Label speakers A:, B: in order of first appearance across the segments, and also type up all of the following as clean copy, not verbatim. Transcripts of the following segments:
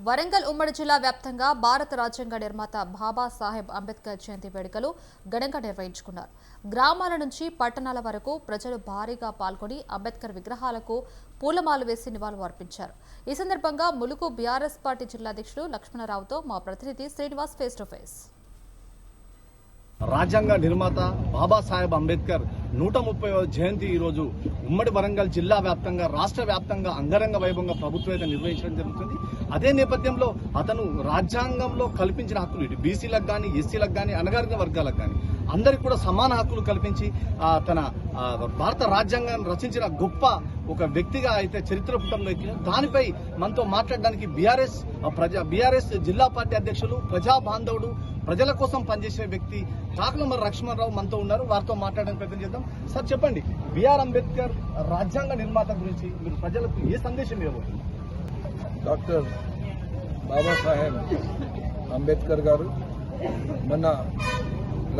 A: వరంగల్ ఉమ్మడి జిల్లా వ్యాప్తంగా భారత రాజ్యాంగ నిర్మాత బాబాసాహెబ్ అంబేద్కర్ జయంతి వేడుకలు ఘనంగా నిర్వహించుకున్నారు. గ్రామాల నుంచి పట్టణాల వరకు ప్రజలు భారీగా పాల్గొని అంబేద్కర్ విగ్రహాలకు పూలమాలలు వేసి నివాళులు అర్పించారు. ఈ సందర్భంగా ములుగు బీఆర్ఎస్ పార్టీ జిల్లా అధ్యక్షుడు లక్ష్మణరావుతో మా ప్రతినిధి శ్రీనివాస్ ఫేస్ టు ఫేస్.
B: రాజ్యాంగ నిర్మాత బాబాసాహెబ్ అంబేద్కర్ 130వ జయంతి ఈరోజు ఉమ్మడి వరంగల్ జిల్లా వ్యాప్తంగా రాష్ట్ర వ్యాప్తంగా అంగరంగ వైభవంగా ప్రభుత్వం నిర్వహించడం జరుగుతుంది. అదే నేపథ్యంలో అతను రాజ్యాంగంలో కల్పించిన హక్కులు ఇటు బీసీలకు కానీ, ఎస్సీలకు కానీ, అణగారిన వర్గాలకు కానీ అందరికి కూడా సమాన హక్కులు కల్పించి తన భారత రాజ్యాంగాన్ని రచించిన గొప్ప ఒక వ్యక్తిగా అయితే చరిత్ర పుటంలో ఎక్కిన దానిపై మనతో మాట్లాడడానికి బీఆర్ఎస్ జిల్లా పార్టీ అధ్యక్షులు, ప్రజా బాంధవుడు, ప్రజల కోసం పనిచేసే వ్యక్తి కాకులమర్రి లక్ష్మణరావు మనతో ఉన్నారు. వారితో మాట్లాడడానికి ప్రయత్నం చేద్దాం. సార్ చెప్పండి, బిఆర్ అంబేద్కర్ రాజ్యాంగ నిర్మాత గురించి మీరు ప్రజలకు ఏ సందేశం ఇవ్వబోతున్నారు?
C: డాక్టర్ బాబాసాహెబ్ అంబేద్కర్ గారు మన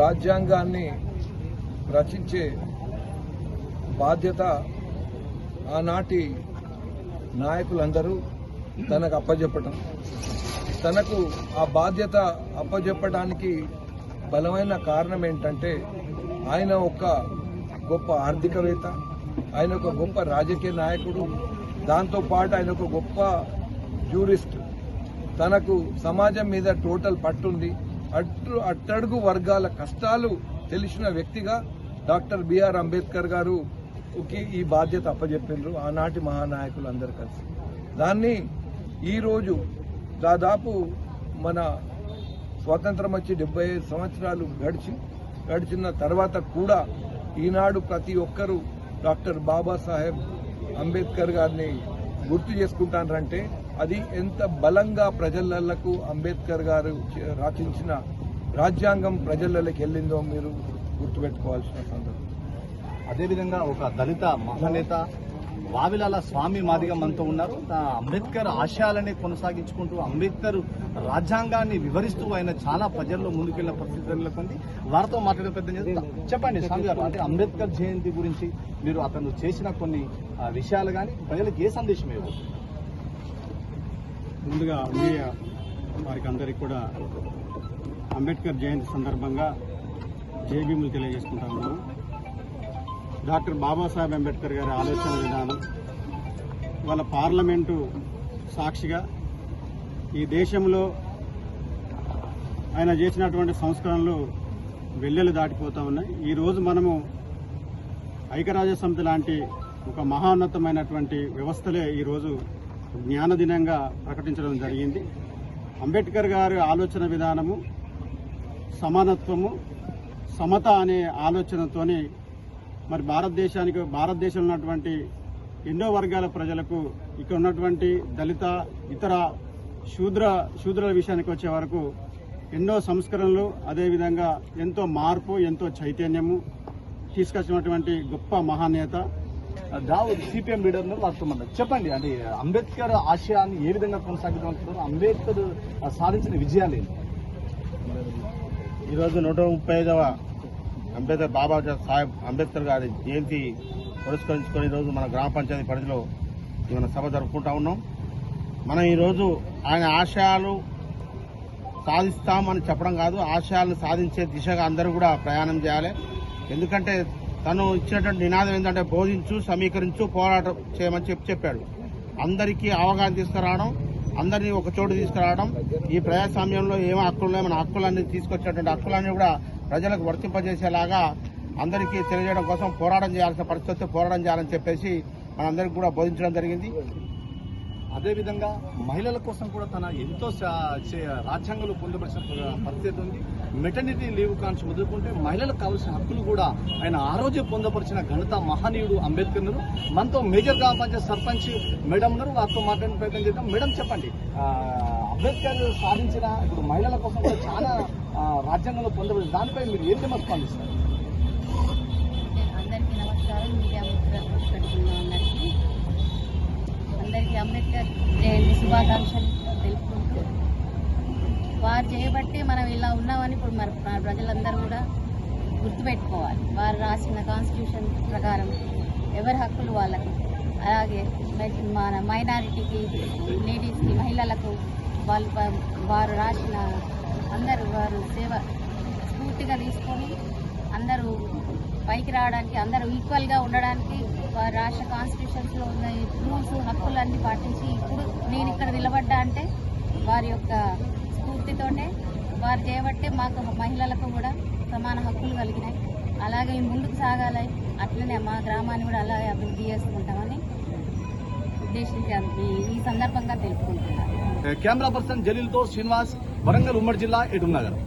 C: రాజ్యాంగాన్ని రచించే బాధ్యత ఆనాటి నాయకులందరూ తనకు అప్పజెప్పటం, తనకు ఆ బాధ్యత అప్పజెప్పడానికి బలమైన కారణం ఏంటంటే ఆయన ఒక గొప్ప ఆర్థికవేత్త, ఆయన ఒక గొప్ప రాజకీయ నాయకుడు, దాంతోపాటు ఆయన ఒక గొప్ప జ్యూరిస్ట్. తనకు సమాజం మీద టోటల్ పట్టుంది. అట్టడుగు వర్గాల కష్టాలు తెలిసిన వ్యక్తిగా డాక్టర్ బిఆర్ అంబేద్కర్ గారు ఈ బాధ్యత అప్పజెప్పిండ్రు ఆనాటి మహానాయకులు అందరు కలిసి. దాన్ని ఈరోజు దాదాపు మన స్వాతంత్రం వచ్చి 75 సంవత్సరాలు గడిచిన తర్వాత కూడా ఈనాడు ప్రతి ఒక్కరూ డాక్టర్ బాబాసాహెబ్ అంబేద్కర్ గారిని గుర్తు చేసుకుంటారంటే అది ఎంత బలంగా ప్రజలకు అంబేద్కర్ గారు రచించిన రాజ్యాంగం ప్రజలకి వెళ్ళిందో మీరు గుర్తుపెట్టుకోవాల్సిన సందర్భం.
B: అదేవిధంగా ఒక దళిత మహానేత వావిలాల స్వామి మాదిగా మనతో ఉన్నారు. అంబేద్కర్ ఆశయాలని కొనసాగించుకుంటూ అంబేద్కర్ రాజ్యాంగాన్ని వివరిస్తూ ఆయన చాలా ప్రజల్లో ముందుకెళ్లిన పరిస్థితి నెలకొంది. వారితో మాట్లాడే ప్రయత్నం. చెప్పండి స్వామి గారు, అంటే అంబేద్కర్ జయంతి గురించి మీరు అతను చేసిన కొన్ని విషయాలు కానీ ప్రజలకు ఏ సందేశం ఇవ్వదు?
D: ముందుగా మీడియా వారికి అందరికీ కూడా అంబేద్కర్ జయంతి సందర్భంగా జయభీములు తెలియజేసుకుంటా ఉన్నాను. డాక్టర్ బాబాసాహెబ్ అంబేద్కర్ గారి ఆలోచన విధానం వాళ్ళ పార్లమెంటు సాక్షిగా ఈ దేశంలో ఆయన చేసినటువంటి సంస్కరణలు వెల్లెలు దాటిపోతూ ఉన్నాయి. ఈరోజు మనము ఐక్యరాజ్య సమితి లాంటి ఒక మహోన్నతమైనటువంటి వ్యవస్థలే ఈరోజు జ్ఞాన దినంగా ప్రకటించడం జరిగింది. అంబేద్కర్ గారి ఆలోచన విధానము సమానత్వము, సమత అనే ఆలోచనతోని మరి భారతదేశంలో ఉన్నటువంటి ఎన్నో వర్గాల ప్రజలకు, ఇక్కడ ఉన్నటువంటి దళిత, ఇతర శూద్రుల విషయానికి వచ్చే వరకు ఎన్నో సంస్కరణలు, అదేవిధంగా ఎంతో మార్పు, ఎంతో చైతన్యము తీసుకొచ్చినటువంటి గొప్ప మహానేత.
B: దావూద్ సిపిఎం లీడర్ వారితో చెప్పండి, అంటే అంబేద్కర్ ఆశయాన్ని ఏ విధంగా కొనసాగిద్దామంటున్నారు? అంబేద్కర్ సాధించిన విజయాలు ఏంటి?
E: ఈరోజు 135వ అంబేద్కర్ బాబాసాహెబ్ అంబేద్కర్ గారి జయంతి పురస్కరించుకొని ఈరోజు మన గ్రామ పంచాయతీ పరిధిలో మన సభ జరుపుకుంటా ఉన్నాం. మనం ఈరోజు ఆయన ఆశయాలు సాధిస్తామని చెప్పడం కాదు, ఆశయాలను సాధించే దిశగా అందరూ కూడా ప్రయాణం చేయాలి. ఎందుకంటే తను ఇచ్చినటువంటి నినాదం ఏంటంటే బోధించు, సమీకరించు, పోరాటం చేయమని చెప్పాడు. అందరికీ అవగాహన తీసుకురావడం, అందరినీ ఒక చోటు తీసుకురావడం, ఈ ప్రజాస్వామ్యంలో ఏమో హక్కులు, మన హక్కులన్నీ తీసుకొచ్చినటువంటి హక్కులన్నీ కూడా ప్రజలకు వర్తింపజేసేలాగా అందరికీ తెలియజేయడం కోసం పోరాటం చేయాల్సిన పరిస్థితి పోరాటం చేయాలని చెప్పేసి మనందరికీ కూడా బోధించడం జరిగింది.
B: అదేవిధంగా మహిళల కోసం కూడా తన ఎంతో రాజ్యాంగంలో పొందపరిచిన పరిస్థితి ఉంది. మెటర్నిటీ లీవ్ కాన్స్ మొదలుకుంటే మహిళలకు కావాల్సిన హక్కులు కూడా ఆయన ఆ రోజే పొందపరిచిన ఘనత మహనీయుడు అంబేద్కర్. మనతో మేజర్ గ్రామ పంచాయత్ సర్పంచ్ మేడం ఉన్నారు, వారితో మాట్లాడే ప్రయత్నం చేద్దాం. మేడం చెప్పండి, అంబేద్కర్ సాధించిన ఇప్పుడు మహిళల కోసం కూడా చాలా రాజ్యాంగంలో పొందబడింది, దానిపై మీరు ఏం విధంగా స్పందిస్తారు?
F: అందరికీ నమస్కారం. మీడియా అందరికీ అంబేద్కర్ జయంతి శుభాకాంక్షలు తెలుపుకుంటూ, వారు చేయబట్టి మనం ఇలా ఉన్నామని ఇప్పుడు మన ప్రజలందరూ కూడా గుర్తుపెట్టుకోవాలి. వారు రాసిన కాన్స్టిట్యూషన్ ప్రకారం ఎవరి హక్కులు వాళ్ళకు, అలాగే మన మైనారిటీకి, లేడీస్కి, మహిళలకు వారు రాసిన అందరూ వారు సేవ స్ఫూర్తిగా తీసుకొని అందరూ పైకి రావడానికి, అందరూ ఈక్వల్గా ఉండడానికి వారు రాష్ట్ర కాన్స్టిట్యూషన్స్లో ఉన్న రూల్స్ హక్కులన్నీ పాటించి ఇప్పుడు నేను ఇక్కడ నిలబడ్డా అంటే వారి యొక్క స్ఫూర్తితోనే, వారు చేయబట్టే మాకు మహిళలకు కూడా సమాన హక్కులు కలిగినాయి. అలాగే ముందుకు సాగాలి, అట్లనే మా గ్రామాన్ని కూడా అలాగే అభివృద్ధి చేసుకుంటామని ఉద్దేశించి ఈ సందర్భంగా తెలుపుకుంటున్నాను.
B: కెమెరా పర్సన్ జలీల్తో శ్రీనివాస్, వరంగల్ ఉమ్మడి జిల్లా, ఎటునగర్.